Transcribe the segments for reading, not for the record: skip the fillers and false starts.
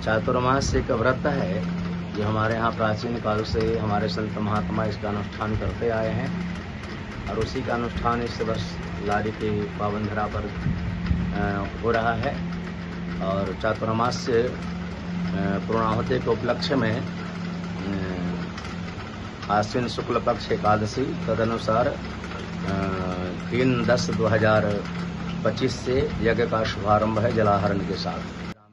चातुर्मास्य एक व्रत है जो हमारे यहाँ प्राचीन काल से हमारे संत महात्मा इसका अनुष्ठान करते आए हैं और उसी का अनुष्ठान इस वर्ष लाड़ी के पावन धरा पर हो रहा है। और चातुर्मास्य पूर्णाहुति के उपलक्ष्य में आश्विन शुक्ल पक्ष एकादशी तदनुसार 3/10/2025 से यज्ञ का शुभारंभ है जलाहरण के साथ।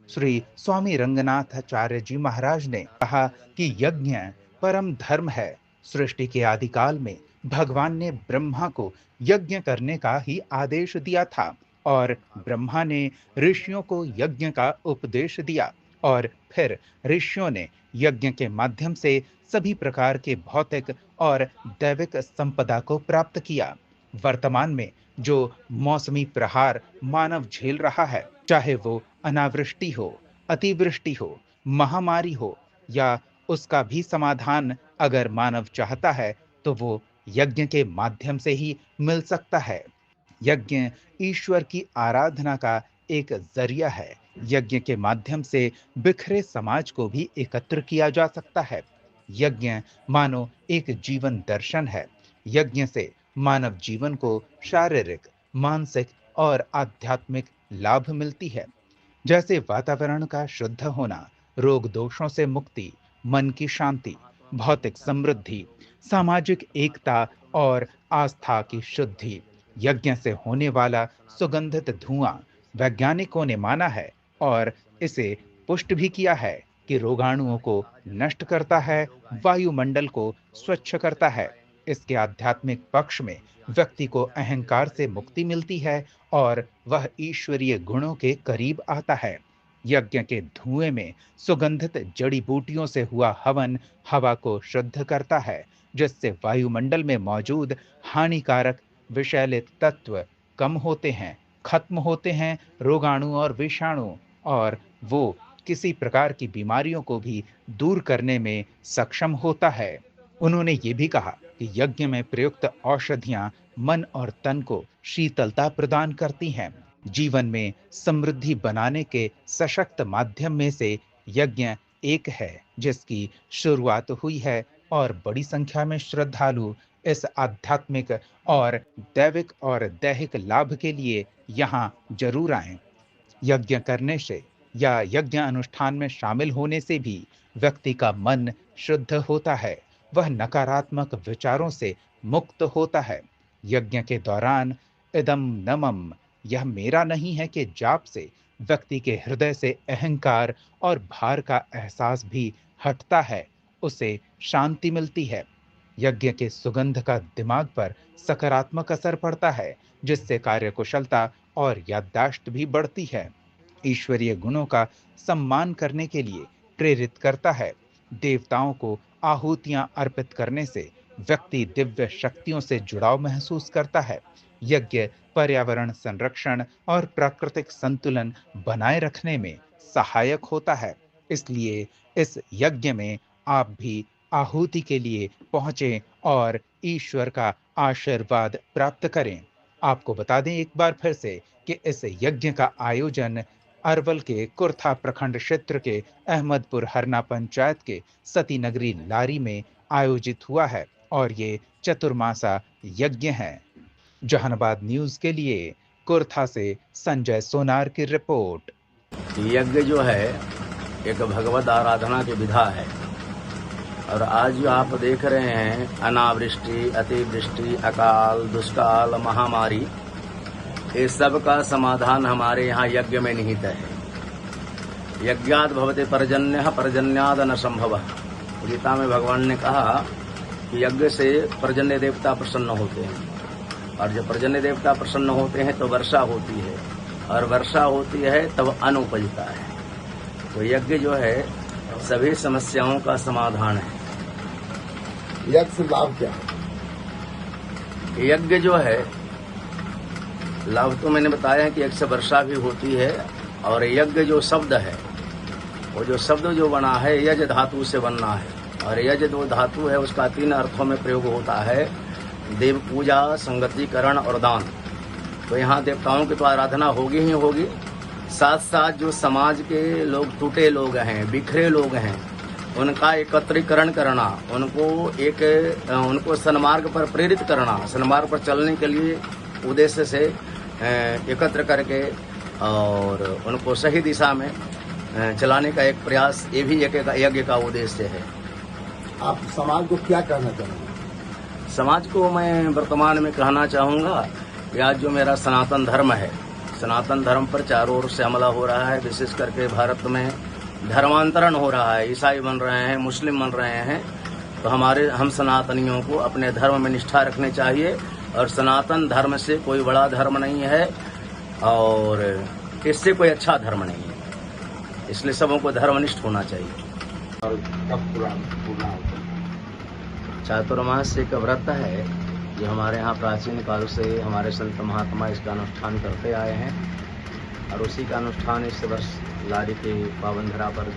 श्री स्वामी रंगनाथाचार्य जी महाराज ने कहा कि यज्ञ परम धर्म है। सृष्टि के आदिकाल में भगवान ने ब्रह्मा को यज्ञ करने का ही आदेश दिया था और ब्रह्मा ने ऋषियों को यज्ञ का उपदेश दिया और फिर ऋषियों ने यज्ञ के माध्यम से सभी प्रकार के भौतिक और दैविक संपदा को प्राप्त किया। वर्तमान में जो मौसमी प्रहार मानव झेल रहा है, चाहे वो अनावृष्टि हो, अतिवृष्टि हो, महामारी हो या उसका भी समाधान अगर मानव चाहता है तो वो यज्ञ के माध्यम से ही मिल सकता है। यज्ञ ईश्वर की आराधना का एक जरिया है। यज्ञ के माध्यम से बिखरे समाज को भी एकत्र किया जा सकता है। यज्ञ मानो एक जीवन दर्शन है। यज्ञ से मानव जीवन को शारीरिक, मानसिक और आध्यात्मिक लाभ मिलती है, जैसे वातावरण का शुद्ध होना, रोग दोषों से मुक्ति, मन की शांति, भौतिक समृद्धि, सामाजिक एकता और आस्था की शुद्धि। यज्ञ से होने वाला सुगंधित धुआं वैज्ञानिकों ने माना है और इसे पुष्ट भी किया है कि रोगाणुओं को नष्ट करता है, वायुमंडल को स्वच्छ करता है। इसके आध्यात्मिक पक्ष में व्यक्ति को अहंकार से मुक्ति मिलती है और वह ईश्वरीय गुणों के करीब आता है। यज्ञ के धुएं में सुगंधित जड़ी बूटियों से हुआ हवन हवा को शुद्ध करता है, जिससे वायुमंडल में मौजूद हानिकारक विषैले तत्व कम होते हैं, खत्म होते हैं, रोगाणु और विषाणु, और वो किसी प्रकार की बीमारियों को भी दूर करने में सक्षम होता है। उन्होंने ये भी कहा कि यज्ञ में प्रयुक्त औषधियां मन और तन को शीतलता प्रदान करती हैं। जीवन में समृद्धि बनाने के सशक्त माध्यम में से यज्ञ एक है जिसकी शुरुआत हुई है और बड़ी संख्या में श्रद्धालु इस आध्यात्मिक और दैविक और दैहिक लाभ के लिए यहाँ जरूर आएं। यज्ञ करने से या यज्ञ अनुष्ठान में शामिल होने से भी व्यक्ति का मन शुद्ध होता है, वह नकारात्मक विचारों से मुक्त होता है। यज्ञ के दौरान इदम नमम, यह मेरा नहीं है कि जाप से व्यक्ति के हृदय से अहंकार और भार का एहसास भी हटता है, उसे शांति मिलती है। यज्ञ के सुगंध का दिमाग पर सकारात्मक असर पड़ता है, जिससे कार्यकुशलता और याददाश्त भी बढ़ती है। ईश्वरीय गुणों का सम्मान करने के लिए प्रेरित करता है। देवताओं को आहुतियां अर्पित करने से व्यक्ति दिव्य शक्तियों से जुड़ाव महसूस करता है। यज्ञ पर्यावरण संरक्षण और प्राकृतिक संतुलन बनाए रखने में सहायक होता है। इसलिए इस यज्ञ में आप भी आहुति के लिए पहुंचें और ईश्वर का आशीर्वाद प्राप्त करें। आपको बता दें एक बार फिर से कि इस यज्ञ का आयोजन अरवल के कुर्था प्रखंड क्षेत्र के अहमदपुर हरना पंचायत के सती नगरी लारी में आयोजित हुआ है और ये चतुर्मासा यज्ञ है। जहानाबाद न्यूज के लिए कुर्था से संजय सोनार की रिपोर्ट। यज्ञ जो है एक भगवत आराधना की विधा है और आज जो आप देख रहे हैं अनावृष्टि, अतिवृष्टि, अकाल, दुष्काल, महामारी, ये सब का समाधान हमारे यहाँ यज्ञ में निहित है। यज्ञात् भवते पर्जन्यः पर्जन्याद न संभवः। गीता में भगवान ने कहा कि यज्ञ से पर्जन्य देवता प्रसन्न होते हैं और जब पर्जन्य देवता प्रसन्न होते हैं तो वर्षा होती है और वर्षा होती है तब अन्न उपजता है। तो यज्ञ जो है सभी समस्याओं का समाधान है। यज्ञ से लाभ क्या है? यज्ञ जो है लाभ तो मैंने बताया है कि यज्ञ से वर्षा भी होती है और यज्ञ जो शब्द है वो जो शब्द जो बना है यज धातु से बनना है और यज जो धातु है उसका 3 अर्थों में प्रयोग होता है, देव पूजा, संगतिकरण और दान। तो यहाँ देवताओं की तो आराधना होगी ही होगी, साथ साथ जो समाज के लोग टूटे लोग हैं, बिखरे लोग हैं, उनका एकत्रीकरण करना, उनको सन्मार्ग पर प्रेरित करना, सन्मार्ग पर चलने के लिए उद्देश्य से एकत्र करके और उनको सही दिशा में चलाने का एक प्रयास, ये भी एक यज्ञ का उद्देश्य है। आप समाज को क्या कहना चाहेंगे? समाज को मैं वर्तमान में कहना चाहूँगा कि आज जो मेरा सनातन धर्म है, सनातन धर्म पर चारों ओर से हमला हो रहा है। विशेष करके भारत में धर्मांतरण हो रहा है, ईसाई बन रहे हैं, मुस्लिम बन रहे हैं। तो हम सनातनियों को अपने धर्म में निष्ठा रखनी चाहिए और सनातन धर्म से कोई बड़ा धर्म नहीं है और इससे कोई अच्छा धर्म नहीं है, इसलिए सबों को धर्मनिष्ठ होना चाहिए। और कब पूरा होता है? चातुर्मास एक व्रत है जो हमारे यहाँ प्राचीन काल से हमारे संत महात्मा इसका अनुष्ठान करते आए हैं और उसी का अनुष्ठान इस वर्ष लारी के पावन धरा पर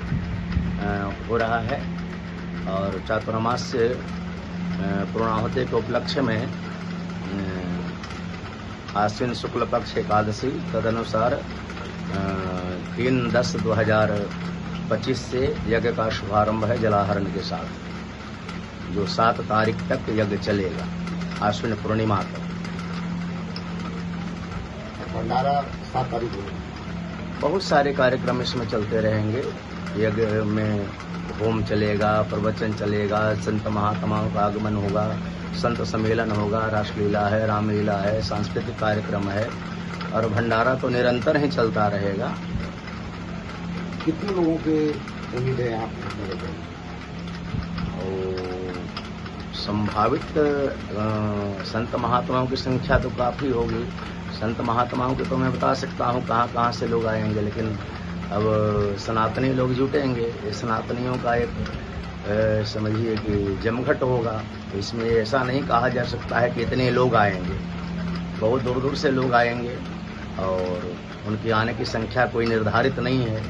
हो रहा है। और चातुर्मास से पूर्णाहुति के उपलक्ष्य में आश्विन शुक्ल पक्ष एकादशी तदनुसार 3/10/2025 से यज्ञ का शुभारंभ है जलाहरण के साथ, जो 7 तारीख तक यज्ञ चलेगा, आश्विन पूर्णिमा तक। भंडारा 7 तारीख को बहुत सारे कार्यक्रम इसमें चलते रहेंगे। यज्ञ में होम चलेगा, प्रवचन चलेगा, संत महात्माओं का आगमन होगा, संत सम्मेलन होगा, रासलीला है, रामलीला है, सांस्कृतिक कार्यक्रम है और भंडारा तो निरंतर ही चलता रहेगा। कितने लोगों के उम्मीद है यहाँ पर? संभावित संत महात्माओं की संख्या तो काफ़ी होगी। संत महात्माओं की तो मैं बता सकता हूँ कहाँ से लोग आएंगे, लेकिन अब सनातनी लोग जुटेंगे। सनातनियों का एक समझिए कि जमघट होगा। इसमें ऐसा नहीं कहा जा सकता है कि इतने लोग आएंगे, बहुत दूर दूर से लोग आएंगे और उनकी आने की संख्या कोई निर्धारित नहीं है।